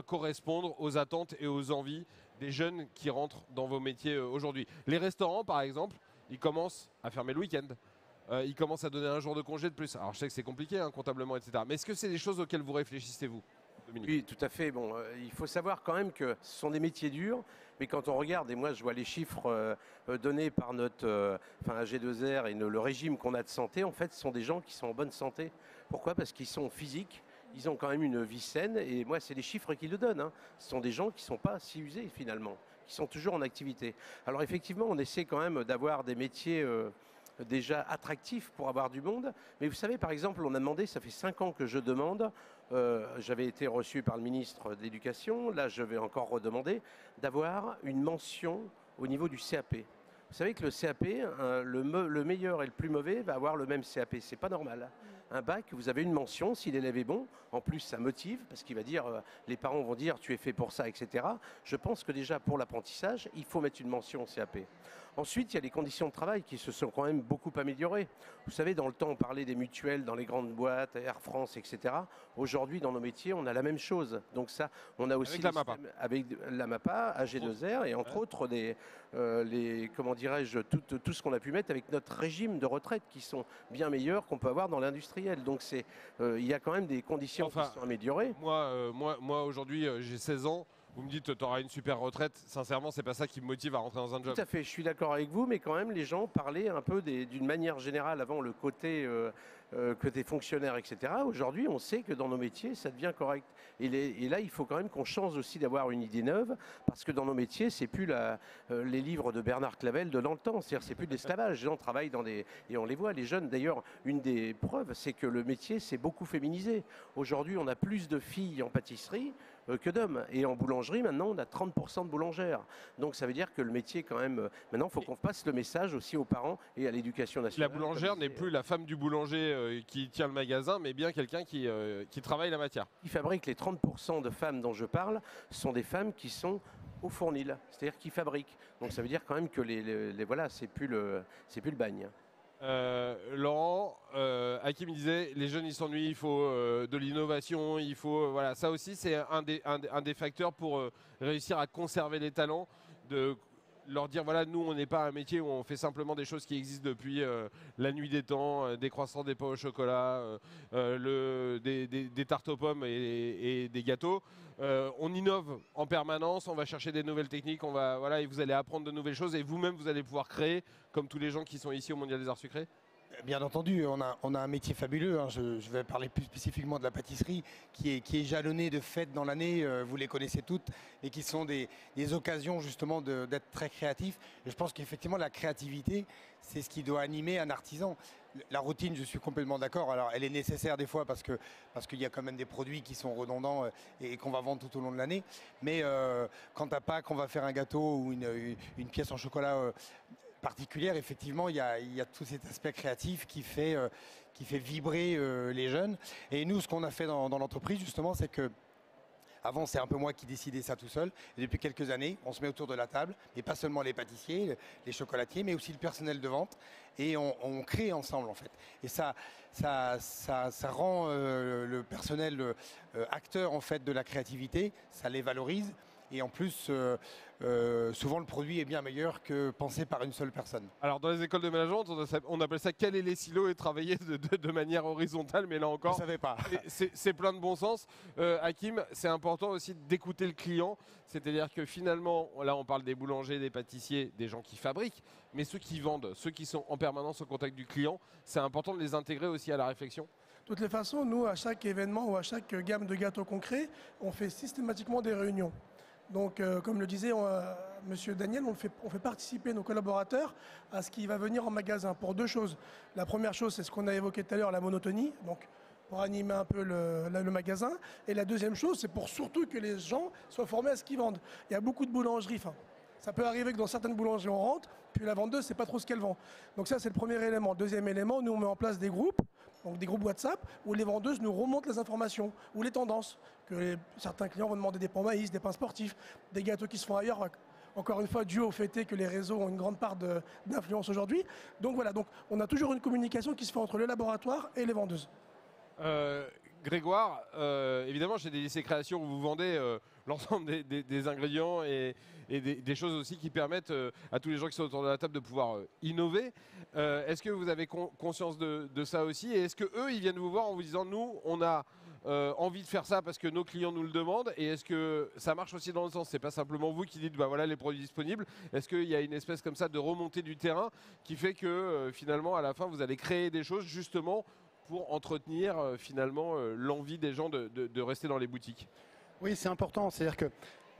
correspondre aux attentes et aux envies des jeunes qui rentrent dans vos métiers aujourd'hui? Les restaurants, par exemple, ils commencent à fermer le week-end. Ils commencent à donner un jour de congé de plus. Alors je sais que c'est compliqué, hein, comptablement, etc. Mais est-ce que c'est des choses auxquelles vous réfléchissez, vous, Dominique? Oui, tout à fait. Bon, il faut savoir quand même que ce sont des métiers durs, mais quand on regarde, et moi je vois les chiffres donnés par notre AG2R et le régime qu'on a de santé, en fait, ce sont des gens qui sont en bonne santé. Pourquoi? Parce qu'ils sont physiques. Ils ont quand même une vie saine, et moi, c'est les chiffres qui le donnent, hein. Ce sont des gens qui ne sont pas si usés, finalement, qui sont toujours en activité. Alors, effectivement, on essaie quand même d'avoir des métiers déjà attractifs pour avoir du monde. Mais vous savez, par exemple, on a demandé, ça fait 5 ans que je demande, j'avais été reçu par le ministre de l'Éducation, là, je vais encore redemander, d'avoir une mention au niveau du CAP. Vous savez que le CAP, le meilleur et le plus mauvais va avoir le même CAP. C'est pas normal. Un bac, vous avez une mention, si l'élève est bon, en plus ça motive, parce qu'il va dire, les parents vont dire tu es fait pour ça, etc. Je pense que déjà pour l'apprentissage, il faut mettre une mention au CAP. Ensuite, il y a les conditions de travail qui se sont quand même beaucoup améliorées. Vous savez, dans le temps, on parlait des mutuelles dans les grandes boîtes, Air France, etc. Aujourd'hui, dans nos métiers, on a la même chose. Donc ça, on a aussi avec la MAPA, AG2R et entre autres comment dirais-je, tout ce qu'on a pu mettre avec notre régime de retraite qui sont bien meilleurs qu'on peut avoir dans l'industriel. Donc il y a quand même des conditions qui sont améliorées. Moi aujourd'hui, j'ai 16 ans. Vous me dites, tu auras une super retraite. Sincèrement, c'est pas ça qui me motive à rentrer dans un job. Tout à fait, je suis d'accord avec vous, mais quand même, les gens parlaient un peu d'une manière générale avant le côté fonctionnaire, etc. Aujourd'hui, on sait que dans nos métiers, ça devient correct. Et là, il faut quand même qu'on change aussi d'avoir une idée neuve, parce que dans nos métiers, c'est plus les livres de Bernard Clavel de dans le temps. C'est-à-dire, c'est plus de l'esclavage. Les gens travaillent et on les voit, les jeunes. D'ailleurs, une des preuves, c'est que le métier s'est beaucoup féminisé. Aujourd'hui, on a plus de filles en pâtisserie que d'hommes. Et en boulangerie, maintenant, on a 30% de boulangères. Donc ça veut dire que le métier, quand même, maintenant, il faut qu'on passe le message aussi aux parents et à l'éducation nationale. La boulangère n'est plus la femme du boulanger qui tient le magasin, mais bien quelqu'un qui travaille la matière. Qui fabrique les 30% de femmes dont je parle, sont des femmes qui sont au fournil, c'est-à-dire qui fabriquent. Donc ça veut dire quand même que voilà, c'est plus le bagne. Laurent, Hakim disait les jeunes ils s'ennuient, il faut de l'innovation, il faut voilà, ça aussi c'est un des facteurs pour réussir à conserver les talents, de leur dire voilà, nous on n'est pas un métier où on fait simplement des choses qui existent depuis la nuit des temps, des croissants, des pains au chocolat, des tartes aux pommes et des gâteaux. On innove en permanence, on va chercher des nouvelles techniques, voilà, et vous allez apprendre de nouvelles choses et vous-même vous allez pouvoir créer comme tous les gens qui sont ici au Mondial des Arts Sucrés. Bien entendu, on a un métier fabuleux, hein. Je vais parler plus spécifiquement de la pâtisserie qui est jalonnée de fêtes dans l'année, vous les connaissez toutes, et qui sont des occasions justement d'être très créatifs. Et je pense qu'effectivement la créativité, c'est ce qui doit animer un artisan. La routine, je suis complètement d'accord. Alors, elle est nécessaire des fois parce qu'il y a quand même des produits qui sont redondants et qu'on va vendre tout au long de l'année. Mais quand à Pâques, on va faire un gâteau ou une pièce en chocolat particulière, effectivement, il y a tout cet aspect créatif qui fait vibrer les jeunes. Et nous, ce qu'on a fait dans l'entreprise, justement, c'est que avant, c'est un peu moi qui décidais ça tout seul. Et depuis quelques années, on se met autour de la table, et pas seulement les pâtissiers, les chocolatiers, mais aussi le personnel de vente. Et on crée ensemble, en fait. Et ça rend le personnel acteur, en fait, de la créativité. Ça les valorise. Et en plus, souvent, le produit est bien meilleur que pensé par une seule personne. Alors, dans les écoles de management, on appelle ça caler les silos et travailler de manière horizontale, mais là encore, Je ne savais pas. c'est plein de bon sens. Hakim, c'est important aussi d'écouter le client, c'est-à-dire que finalement, là, on parle des boulangers, des pâtissiers, des gens qui fabriquent, mais ceux qui vendent, ceux qui sont en permanence au contact du client, c'est important de les intégrer aussi à la réflexion. De toutes les façons, nous, à chaque événement ou à chaque gamme de gâteaux concrets, on fait systématiquement des réunions. Donc, comme le disait Monsieur Daniel, on fait participer nos collaborateurs à ce qui va venir en magasin pour deux choses. La première chose, c'est ce qu'on a évoqué tout à l'heure, la monotonie, donc pour animer un peu le magasin. Et la deuxième chose, c'est pour surtout que les gens soient formés à ce qu'ils vendent. Il y a beaucoup de boulangeries. Ça peut arriver que dans certaines boulangeries, on rentre, puis la vendeuse, c'est pas trop ce qu'elle vend. Donc ça, c'est le premier élément. Deuxième élément, nous, on met en place des groupes, donc des groupes WhatsApp, où les vendeuses nous remontent les informations, ou les tendances, que certains clients vont demander des pains maïs, des pains sportifs, des gâteaux qui se font ailleurs. Encore une fois, dû au fait que les réseaux ont une grande part d'influence aujourd'hui. Donc voilà, donc on a toujours une communication qui se fait entre le laboratoire et les vendeuses. Grégoire, évidemment, chez des lycées création, vous vendez l'ensemble des ingrédients et des choses aussi qui permettent à tous les gens qui sont autour de la table de pouvoir innover. Est-ce que vous avez conscience de ça aussi? Et est-ce qu'eux, ils viennent vous voir en vous disant, nous, on a envie de faire ça parce que nos clients nous le demandent? Et est-ce que ça marche aussi dans le sens, c'est pas simplement vous qui dites, bah voilà les produits disponibles? Est-ce qu'il y a une espèce comme ça de remontée du terrain qui fait que finalement, à la fin, vous allez créer des choses justement pour entretenir finalement l'envie des gens de rester dans les boutiques? Oui, c'est important. C'est-à-dire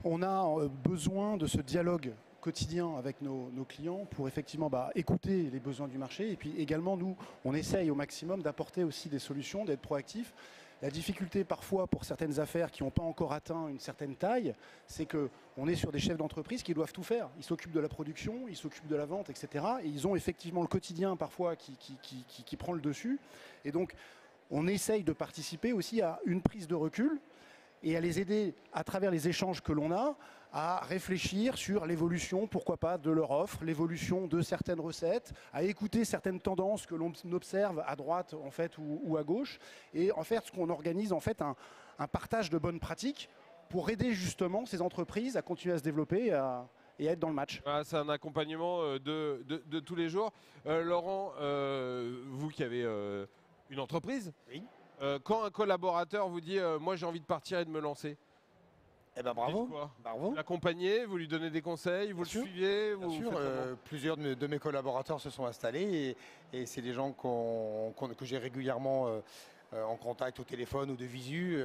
qu'on a besoin de ce dialogue quotidien avec nos clients pour effectivement écouter les besoins du marché. Et puis également, nous, on essaye au maximum d'apporter aussi des solutions, d'être proactifs. La difficulté parfois pour certaines affaires qui n'ont pas encore atteint une certaine taille, c'est qu'on est sur des chefs d'entreprise qui doivent tout faire. Ils s'occupent de la production, ils s'occupent de la vente, etc. Et ils ont effectivement le quotidien parfois qui prend le dessus. Et donc, on essaye de participer aussi à une prise de recul et à les aider à travers les échanges que l'on a à réfléchir sur l'évolution, pourquoi pas, de leur offre, l'évolution de certaines recettes, à écouter certaines tendances que l'on observe à droite en fait ou à gauche, et en fait ce qu'on organise en fait un partage de bonnes pratiques pour aider justement ces entreprises à continuer à se développer et à être dans le match. Voilà, c'est un accompagnement de tous les jours. Laurent, vous qui avez une entreprise, Oui. Quand un collaborateur vous dit moi j'ai envie de partir et de me lancer, Eh ben bravo. Vous l'accompagnez, vous lui donnez des conseils, vous le suivez? Bien sûr, plusieurs de mes collaborateurs se sont installés et c'est des gens que j'ai régulièrement en contact au téléphone ou de visu.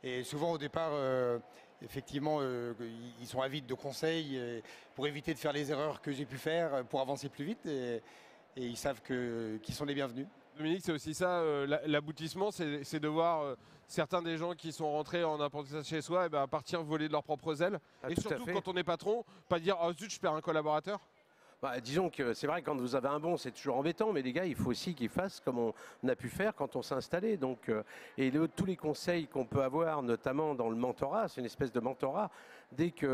Et souvent au départ, effectivement, ils sont avides de conseils pour éviter de faire les erreurs que j'ai pu faire pour avancer plus vite et ils savent qu'ils sont les bienvenus. Dominique, c'est aussi ça, l'aboutissement, c'est de voir certains des gens qui sont rentrés en apprentissage chez soi partir voler de leurs propres ailes. Et surtout quand on est patron, pas dire « oh zut, je perds un collaborateur ». Disons que c'est vrai que quand vous avez un bon, c'est toujours embêtant, mais les gars, il faut aussi qu'ils fassent comme on a pu faire quand on s'est installé. Donc, tous les conseils qu'on peut avoir, notamment dans le mentorat, c'est une espèce de mentorat,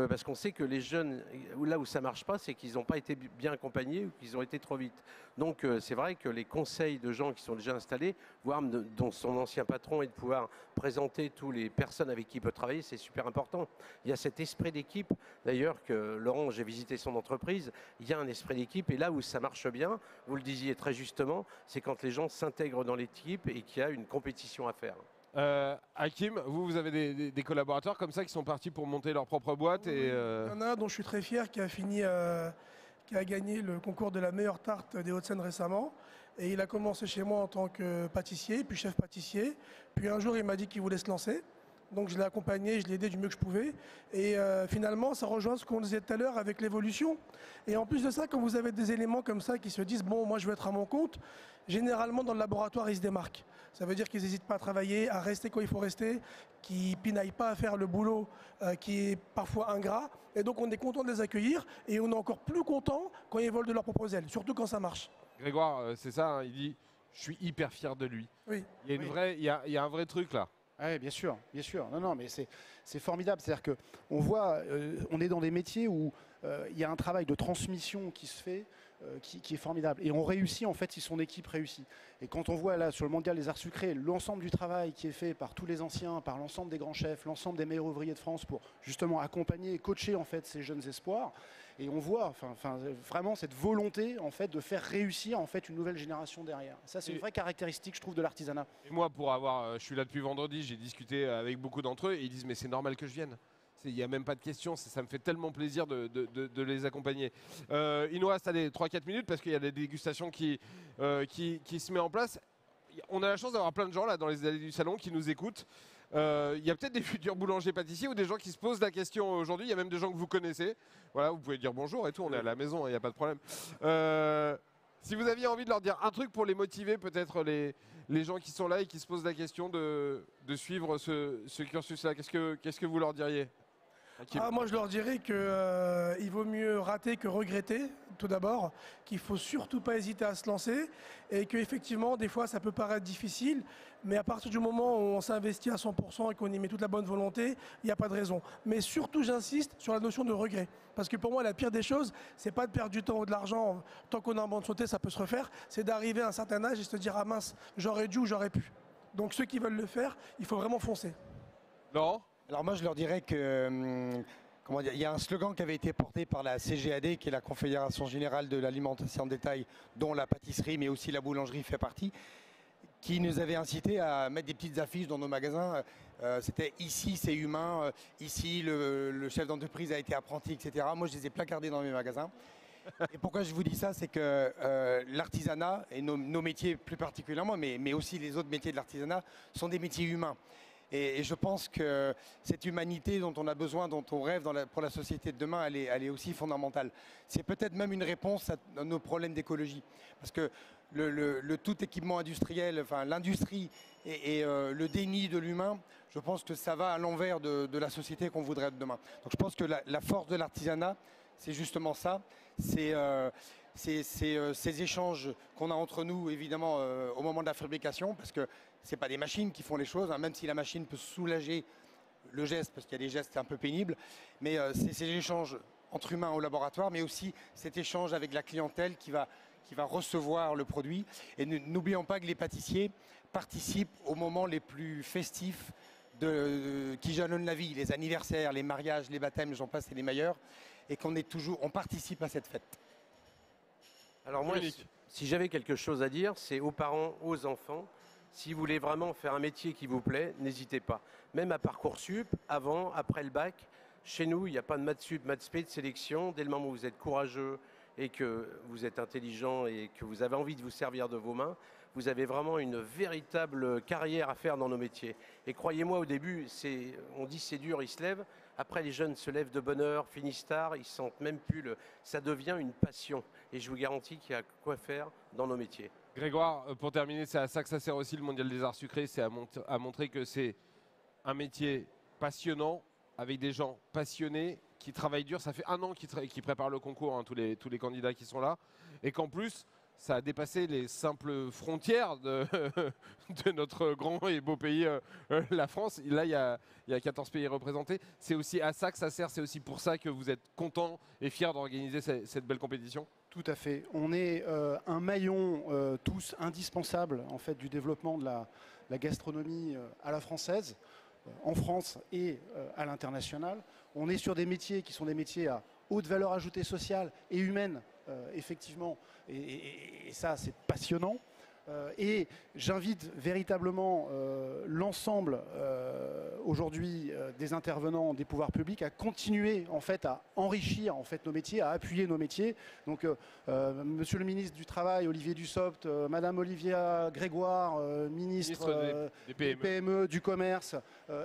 parce qu'on sait que les jeunes, là où ça ne marche pas, c'est qu'ils n'ont pas été bien accompagnés ou qu'ils ont été trop vite. Donc c'est vrai que les conseils de gens qui sont déjà installés, voire dont son ancien patron, et de pouvoir présenter toutes les personnes avec qui il peut travailler, c'est super important. Il y a cet esprit d'équipe, d'ailleurs, que Laurent, j'ai visité son entreprise, il y a un esprit d'équipe, et là où ça marche bien, vous le disiez très justement, c'est quand les gens s'intègrent dans l'équipe et qu'il y a une compétition à faire. Hakim, vous avez des collaborateurs comme ça qui sont partis pour monter leur propre boîte. Oui, et il y en a un dont je suis très fier qui a gagné le concours de la meilleure tarte des Hauts-de-Seine récemment. Et il a commencé chez moi en tant que pâtissier, puis chef pâtissier. Puis un jour, il m'a dit qu'il voulait se lancer. Donc je l'ai accompagné, je l'ai aidé du mieux que je pouvais. Et finalement, ça rejoint ce qu'on disait tout à l'heure avec l'évolution. Et en plus de ça, quand vous avez des éléments comme ça qui se disent « bon, moi je veux être à mon compte », généralement dans le laboratoire, ils se démarquent. Ça veut dire qu'ils n'hésitent pas à travailler, à rester quand il faut rester, qu'ils ne pinaillent pas à faire le boulot qui est parfois ingrat. Et donc on est content de les accueillir et on est encore plus content quand ils volent de leur propre aile, surtout quand ça marche. Grégoire, c'est ça, hein, il dit « je suis hyper fier de lui Oui. ». Il y a, il y a un vrai truc là. Oui, bien sûr, bien sûr. Non, mais c'est formidable. C'est-à-dire qu'on voit, on est dans des métiers où il y a un travail de transmission qui se fait, qui est formidable. Et on réussit, en fait, si son équipe réussit. Et quand on voit là, sur le Mondial des Arts Sucrés, l'ensemble du travail qui est fait par tous les anciens, par l'ensemble des grands chefs, l'ensemble des meilleurs ouvriers de France pour justement accompagner et coacher, en fait, ces jeunes espoirs. Et on voit vraiment cette volonté, en fait, de faire réussir, en fait, une nouvelle génération derrière. Ça, c'est une vraie caractéristique, je trouve, de l'artisanat. Et moi, je suis là depuis vendredi, j'ai discuté avec beaucoup d'entre eux et ils disent mais c'est normal que je vienne. Il n'y a même pas de question, ça me fait tellement plaisir de les accompagner. Il nous reste 3-4 minutes parce qu'il y a des dégustations qui se mettent en place. On a la chance d'avoir plein de gens là dans les allées du salon qui nous écoutent. Il y a peut-être des futurs boulangers pâtissiers ou des gens qui se posent la question aujourd'hui. Il y a même des gens que vous connaissez. Voilà, vous pouvez dire bonjour et tout, on est à la maison, il n'y a pas de problème. Si vous aviez envie de leur dire un truc pour les motiver, peut-être les gens qui sont là et qui se posent la question de suivre ce cursus-là, qu'est-ce que vous leur diriez ? Moi, je leur dirais qu'il vaut mieux rater que regretter, tout d'abord, qu'il ne faut surtout pas hésiter à se lancer et qu'effectivement, des fois, ça peut paraître difficile, mais à partir du moment où on s'investit à 100% et qu'on y met toute la bonne volonté, il n'y a pas de raison. Mais surtout, j'insiste sur la notion de regret. Parce que pour moi, la pire des choses, c'est pas de perdre du temps ou de l'argent. Tant qu'on est en bonne santé, ça peut se refaire. C'est d'arriver à un certain âge et se dire « Ah mince, j'aurais dû ou j'aurais pu ». Donc ceux qui veulent le faire, il faut vraiment foncer. Non ? Alors moi, je leur dirais que il y a un slogan qui avait été porté par la CGAD, qui est la Confédération Générale de l'Alimentation de Détail, dont la pâtisserie, mais aussi la boulangerie fait partie, qui nous avait incité à mettre des petites affiches dans nos magasins. C'était « Ici, c'est humain »,« Ici, le chef d'entreprise a été apprenti », etc. Moi, je les ai placardés dans mes magasins. Et pourquoi je vous dis ça, c'est que l'artisanat, et nos métiers plus particulièrement, mais aussi les autres métiers de l'artisanat, sont des métiers humains. Et je pense que cette humanité dont on a besoin, dont on rêve pour la société de demain, elle est aussi fondamentale. C'est peut-être même une réponse à nos problèmes d'écologie. Parce que le tout équipement industriel, enfin l'industrie et le déni de l'humain, je pense que ça va à l'envers de la société qu'on voudrait être demain. Donc je pense que la force de l'artisanat, c'est justement ça. C'est ces échanges qu'on a entre nous, évidemment, au moment de la fabrication, parce que ce n'est pas des machines qui font les choses, hein, même si la machine peut soulager le geste, parce qu'il y a des gestes un peu pénibles, mais c'est ces échanges entre humains au laboratoire, mais aussi cet échange avec la clientèle qui va recevoir le produit. Et n'oublions pas que les pâtissiers participent aux moments les plus festifs qui jalonnent la vie, les anniversaires, les mariages, les baptêmes, j'en passe, c'est les meilleurs, et on participe à cette fête. Alors moi, si j'avais quelque chose à dire, c'est aux parents, aux enfants. Si vous voulez vraiment faire un métier qui vous plaît, n'hésitez pas. Même à Parcoursup, avant, après le bac, chez nous, il n'y a pas de maths sup, maths spé de sélection. Dès le moment où vous êtes courageux et que vous êtes intelligent et que vous avez envie de vous servir de vos mains, vous avez vraiment une véritable carrière à faire dans nos métiers. Et croyez-moi, au début, on dit c'est dur, ils se lèvent. Après, les jeunes se lèvent de bonne heure, finissent tard, ils sentent même plus ça devient une passion. Et je vous garantis qu'il y a quoi faire dans nos métiers. Grégoire, pour terminer, c'est à ça que ça sert aussi le Mondial des Arts Sucrés, c'est à montrer que c'est un métier passionnant, avec des gens passionnés, qui travaillent dur. Ça fait 1 an qu'ils préparent le concours, hein, tous les candidats qui sont là. Et qu'en plus, ça a dépassé les simples frontières de notre grand et beau pays, la France. Là, il y a 14 pays représentés. C'est aussi à ça que ça sert, c'est aussi pour ça que vous êtes contents et fiers d'organiser cette belle compétition. Tout à fait. On est un maillon tous indispensable en fait, du développement de la gastronomie à la française, en France et à l'international. On est sur des métiers qui sont des métiers à haute valeur ajoutée sociale et humaine, effectivement, et ça c'est passionnant. Et j'invite véritablement l'ensemble aujourd'hui des intervenants des pouvoirs publics à continuer en fait à enrichir en fait nos métiers, à appuyer nos métiers. Donc Monsieur le ministre du Travail, Olivier Dussopt, Madame Olivia Grégoire, ministre des PME, du commerce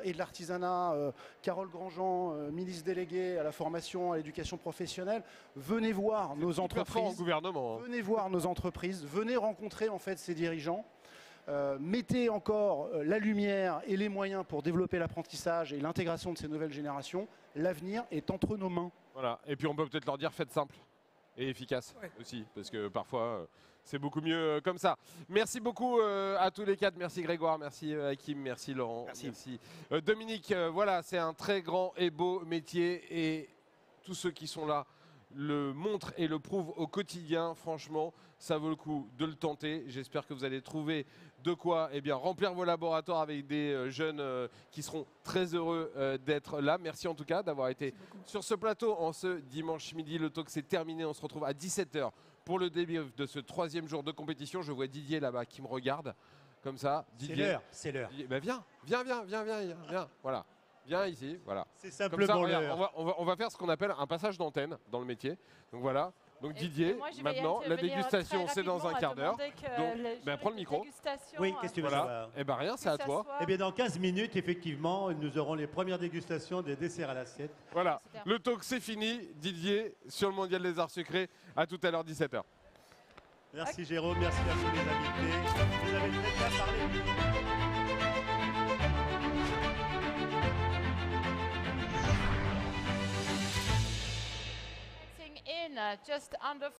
et de l'artisanat, Carole Grandjean, ministre déléguée à la formation, à l'éducation professionnelle, venez voir nos entreprises. Venez voir nos entreprises, venez rencontrer en fait ces dirigeants. Mettez encore la lumière et les moyens pour développer l'apprentissage et l'intégration de ces nouvelles générations. L'avenir est entre nos mains. Voilà. Et puis on peut peut-être leur dire faites simple et efficace aussi, parce que parfois c'est beaucoup mieux comme ça. Merci beaucoup à tous les quatre. Merci Grégoire, merci Hakim, merci Laurent, merci Dominique. Voilà, c'est un très grand et beau métier et tous ceux qui sont là le montrent et le prouvent au quotidien. Franchement, ça vaut le coup de le tenter. J'espère que vous allez trouver de quoi remplir vos laboratoires avec des jeunes qui seront très heureux d'être là. Merci en tout cas d'avoir été sur ce plateau en ce dimanche midi. Le talk c'est terminé. On se retrouve à 17 h pour le débrief de ce 3e jour de compétition. Je vois Didier là-bas qui me regarde comme ça. Didier, c'est l'heure. Ben viens. Voilà. Viens ici, voilà. C'est simplement l'heure. On va faire ce qu'on appelle un passage d'antenne dans le métier. Donc voilà. Donc Didier, maintenant, la dégustation, c'est dans un quart d'heure. Donc, prends le micro. Oui, qu'est-ce que tu veux savoir ? Eh bien rien, c'est à toi. Eh bien dans 15 minutes, effectivement, nous aurons les premières dégustations des desserts à l'assiette. Voilà, le talk c'est fini. Didier, sur le Mondial des Arts Sucrés. À tout à l'heure, 17 h. Merci Jérôme, merci à tous les invités. Vous avez très bien parlé. In just under